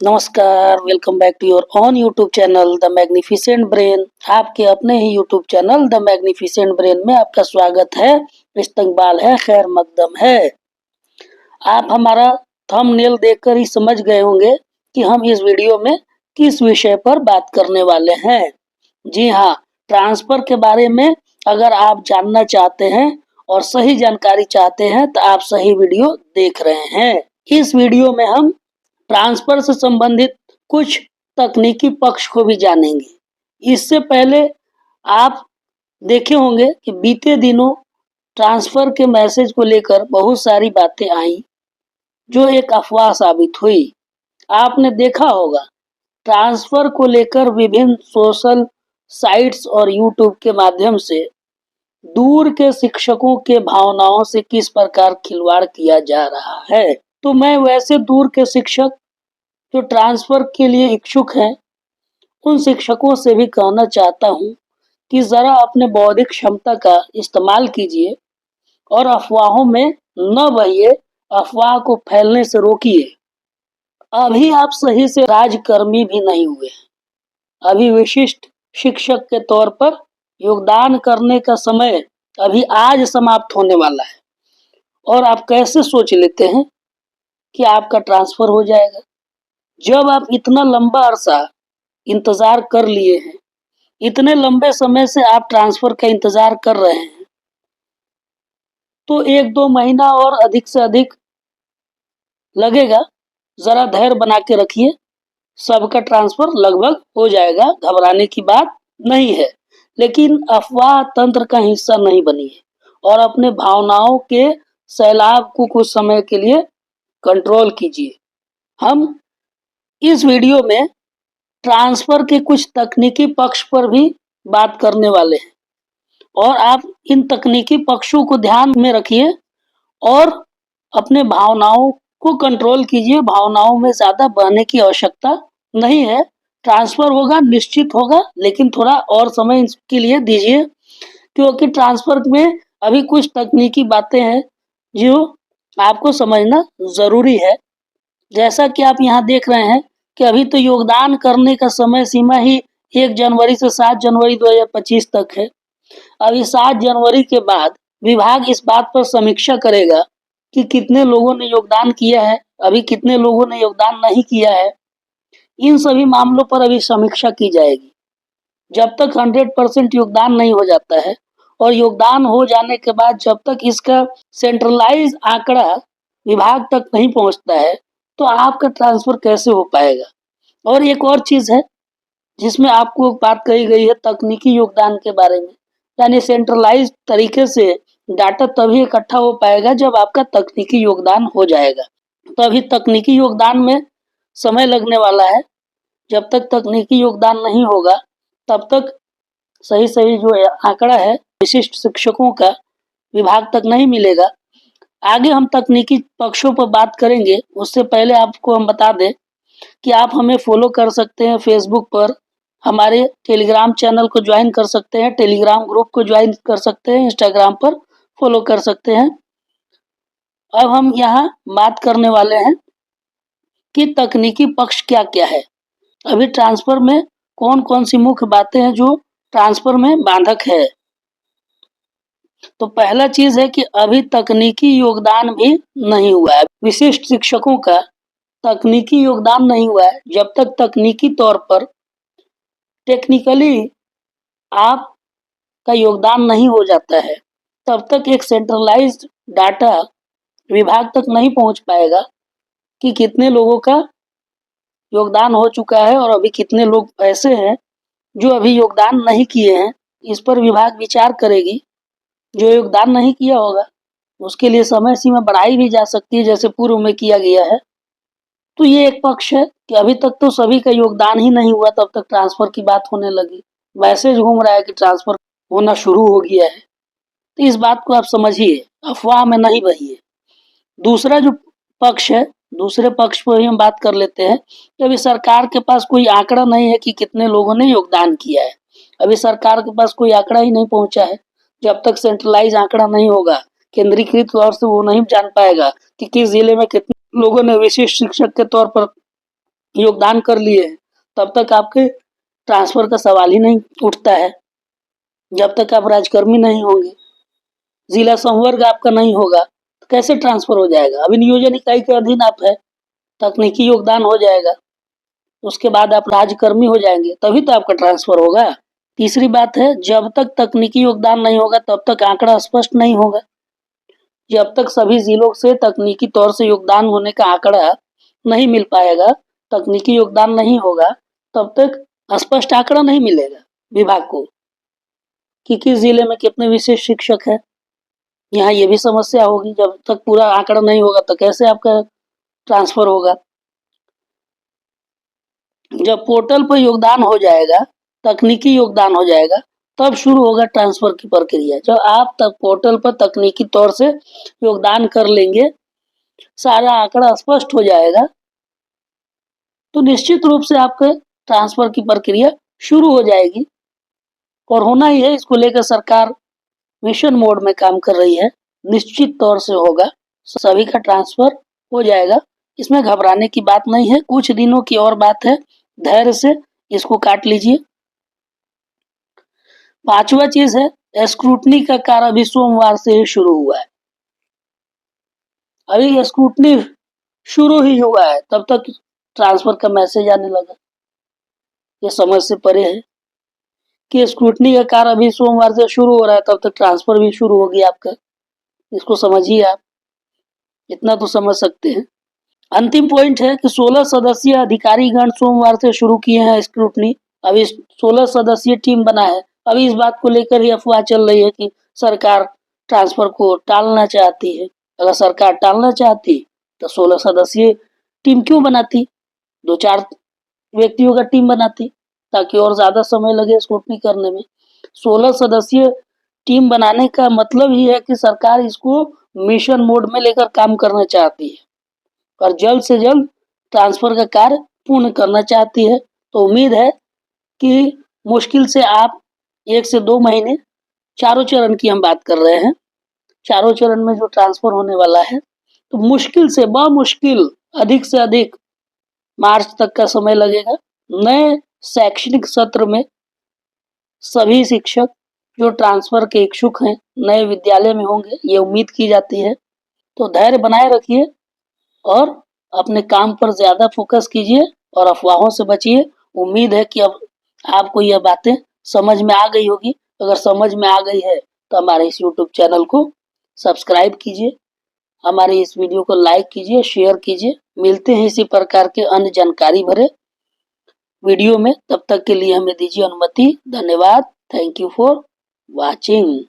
नमस्कार, welcome back to your own YouTube channel the magnificent brain. आपके अपने ही YouTube channel the magnificent brain में आपका स्वागत है, इस्तकबाल है, खैर मकदम है। आप हमारा थंबनेल देखकर ही समझ गए होंगे कि हम इस वीडियो में किस विषय पर बात करने वाले हैं। जी हाँ, ट्रांसफर के बारे में अगर आप जानना चाहते हैं और सही जानकारी चाहते हैं तो आप सही वीडियो देख रहे हैं। इस वीडियो में हम ट्रांसफर से संबंधित कुछ तकनीकी पक्ष को भी जानेंगे। इससे पहले आप देखे होंगे कि बीते दिनों ट्रांसफर के मैसेज को लेकर बहुत सारी बातें आई जो एक अफवाह साबित हुई। आपने देखा होगा ट्रांसफर को लेकर विभिन्न सोशल साइट्स और यूट्यूब के माध्यम से दूर के शिक्षकों के भावनाओं से किस प्रकार खिलवाड़ किया जा रहा है। तो मैं वैसे दूर के शिक्षक जो ट्रांसफर के लिए इच्छुक हैं उन शिक्षकों से भी कहना चाहता हूं कि जरा अपने बौद्धिक क्षमता का इस्तेमाल कीजिए और अफवाहों में न बहिए, अफवाह को फैलने से रोकिए। अभी आप सही से राजकर्मी भी नहीं हुए, अभी विशिष्ट शिक्षक के तौर पर योगदान करने का समय अभी आज समाप्त होने वाला है और आप कैसे सोच लेते हैं कि आपका ट्रांसफर हो जाएगा। जब आप इतना लंबा अरसा इंतजार कर लिए हैं, इतने लंबे समय से आप ट्रांसफर का इंतजार कर रहे हैं, तो 1-2 महीना और अधिक से अधिक लगेगा। जरा धैर्य बना के रखिए, सबका ट्रांसफर लगभग हो जाएगा, घबराने की बात नहीं है। लेकिन अफवाह तंत्र का हिस्सा नहीं बनिए और अपने भावनाओं के सैलाब को कुछ समय के लिए कंट्रोल कीजिए। हम इस वीडियो में ट्रांसफर के कुछ तकनीकी पक्ष पर भी बात करने वाले हैं और आप इन तकनीकी पक्षों को ध्यान में रखिए और अपने भावनाओं को कंट्रोल कीजिए। भावनाओं में ज्यादा बहने की आवश्यकता नहीं है। ट्रांसफर होगा, निश्चित होगा, लेकिन थोड़ा और समय इसके लिए दीजिए, क्योंकि ट्रांसफर में अभी कुछ तकनीकी बातें हैं जो आपको समझना जरूरी है। जैसा कि आप यहाँ देख रहे हैं कि अभी तो योगदान करने का समय सीमा ही 1 जनवरी से 7 जनवरी 2025 तक है। अभी 7 जनवरी के बाद विभाग इस बात पर समीक्षा करेगा कि कितने लोगों ने योगदान किया है, अभी कितने लोगों ने योगदान नहीं किया है। इन सभी मामलों पर अभी समीक्षा की जाएगी। जब तक 100% योगदान नहीं हो जाता है और योगदान हो जाने के बाद जब तक इसका सेंट्रलाइज आंकड़ा विभाग तक नहीं पहुंचता है, तो आपका ट्रांसफर कैसे हो पाएगा। और एक और चीज है जिसमें आपको बात कही गई है तकनीकी योगदान के बारे में, यानी सेंट्रलाइज तरीके से डाटा तभी इकट्ठा हो पाएगा जब आपका तकनीकी योगदान हो जाएगा। तो अभी तकनीकी योगदान में समय लगने वाला है। जब तक तकनीकी योगदान नहीं होगा तब तक सही सही जो आंकड़ा है विशिष्ट शिक्षकों का विभाग तक नहीं मिलेगा। आगे हम तकनीकी पक्षों पर बात करेंगे, उससे पहले आपको हम बता दें कि आप हमें फॉलो कर सकते हैं फेसबुक पर, हमारे टेलीग्राम चैनल को ज्वाइन कर सकते हैं, टेलीग्राम ग्रुप को ज्वाइन कर सकते हैं, इंस्टाग्राम पर फॉलो कर सकते हैं। अब हम यहाँ बात करने वाले हैं कि तकनीकी पक्ष क्या क्या है। अभी ट्रांसफर में कौन कौन सी मुख्य बातें हैं जो ट्रांसफर में बाधक है। तो पहला चीज है कि अभी तकनीकी योगदान भी नहीं हुआ है। विशिष्ट शिक्षकों का तकनीकी योगदान नहीं हुआ है। जब तक तकनीकी तौर पर टेक्निकली आपका योगदान नहीं हो जाता है, तब तक एक सेंट्रलाइज्ड डाटा विभाग तक नहीं पहुंच पाएगा कि कितने लोगों का योगदान हो चुका है और अभी कितने लोग ऐसे हैं जो अभी योगदान नहीं किए हैं। इस पर विभाग विचार करेगी। जो योगदान नहीं किया होगा उसके लिए समय सीमा बढ़ाई भी जा सकती है, जैसे पूर्व में किया गया है। तो ये एक पक्ष है कि अभी तक तो सभी का योगदान ही नहीं हुआ, तब तक ट्रांसफर की बात होने लगी। मैसेज घूम रहा है कि ट्रांसफर होना शुरू हो गया है। तो इस बात को आप समझिए, अफवाह में नहीं बहिए। दूसरा जो पक्ष है, दूसरे पक्ष पर ही हम बात कर लेते हैं कि अभी सरकार के पास कोई आंकड़ा नहीं है कि कितने लोगों ने योगदान किया है। अभी सरकार के पास कोई आंकड़ा ही नहीं पहुंचा है। जब तक सेंट्रलाइज आंकड़ा नहीं होगा, केंद्रीकृत तौर से वो नहीं जान पाएगा कि किस जिले में कितने लोगों ने विशिष्ट शिक्षक के तौर पर योगदान कर लिए हैं तब तक आपके ट्रांसफर का सवाल ही नहीं उठता है। जब तक आप राजकर्मी नहीं होंगे, जिला संवर्ग आपका नहीं होगा, तो कैसे ट्रांसफर हो जाएगा? अभी नियोजन इकाई के अधीन आप है, तकनीकी योगदान हो जाएगा, उसके बाद आप राजकर्मी हो जाएंगे, तभी तो आपका ट्रांसफर होगा। तीसरी बात है, जब तक तकनीकी योगदान नहीं होगा तब तक आंकड़ा स्पष्ट नहीं होगा। जब तक सभी जिलों से तकनीकी तौर से योगदान होने का आंकड़ा नहीं मिल पाएगा, तकनीकी योगदान नहीं होगा, तब तक स्पष्ट आंकड़ा नहीं मिलेगा विभाग को कि किस जिले में कितने विशेष शिक्षक है। यहाँ ये भी समस्या होगी, जब तक पूरा आंकड़ा नहीं होगा तो कैसे आपका ट्रांसफर होगा। जब पोर्टल पर योगदान हो जाएगा, तकनीकी योगदान हो जाएगा, तब शुरू होगा ट्रांसफर की प्रक्रिया। जब आप तक पोर्टल पर तकनीकी तौर से योगदान कर लेंगे, सारा आंकड़ा स्पष्ट हो जाएगा, तो निश्चित रूप से आपके ट्रांसफर की प्रक्रिया शुरू हो जाएगी। और होना ही है, इसको लेकर सरकार मिशन मोड में काम कर रही है। निश्चित तौर से होगा, सभी का ट्रांसफर हो जाएगा, इसमें घबराने की बात नहीं है। कुछ दिनों की और बात है, धैर्य से इसको काट लीजिए। पांचवा चीज है, स्क्रूटनी का कार्य अभी सोमवार से ही शुरू हुआ है। अभी स्क्रूटनी शुरू ही हुआ है, तब तक ट्रांसफर का मैसेज आने लगा। ये समझ से परे है कि स्क्रूटनी का कार्य अभी सोमवार से शुरू हो रहा है, तब तक ट्रांसफर भी शुरू हो गया आपका। इसको समझिए आप, इतना तो समझ सकते हैं। अंतिम पॉइंट है कि 16 सदस्यीय अधिकारी गण सोमवार से शुरू किए हैं स्क्रूटनी। अभी 16 सदस्यीय टीम बना है। अभी इस बात को लेकर ही अफवाह चल रही है कि सरकार ट्रांसफर को टालना चाहती है। अगर सरकार टालना चाहती तो 16 सदस्यीय टीम क्यों बनाती, 2-4 व्यक्तियों का टीम बनाती, ताकि और ज्यादा समय लगे स्क्रूटनी करने में। 16 सदस्यीय टीम बनाने का मतलब ही है कि सरकार इसको मिशन मोड में लेकर काम करना चाहती है और जल्द से जल्द ट्रांसफर का कार्य पूर्ण करना चाहती है। तो उम्मीद है कि मुश्किल से आप 1 से 2 महीने, चारों चरण की हम बात कर रहे हैं, चारों चरण में जो ट्रांसफर होने वाला है, तो मुश्किल से बमुश्किल अधिक से अधिक मार्च तक का समय लगेगा। नए शैक्षणिक सत्र में सभी शिक्षक जो ट्रांसफर के इच्छुक हैं नए विद्यालय में होंगे, ये उम्मीद की जाती है। तो धैर्य बनाए रखिए और अपने काम पर ज्यादा फोकस कीजिए और अफवाहों से बचिए। उम्मीद है कि अब आपको यह बातें समझ में आ गई होगी। अगर समझ में आ गई है तो हमारे इस YouTube चैनल को सब्सक्राइब कीजिए, हमारे इस वीडियो को लाइक कीजिए, शेयर कीजिए। मिलते हैं इसी प्रकार के अन्य जानकारी भरे वीडियो में, तब तक के लिए हमें दीजिए अनुमति। धन्यवाद। Thank you for watching.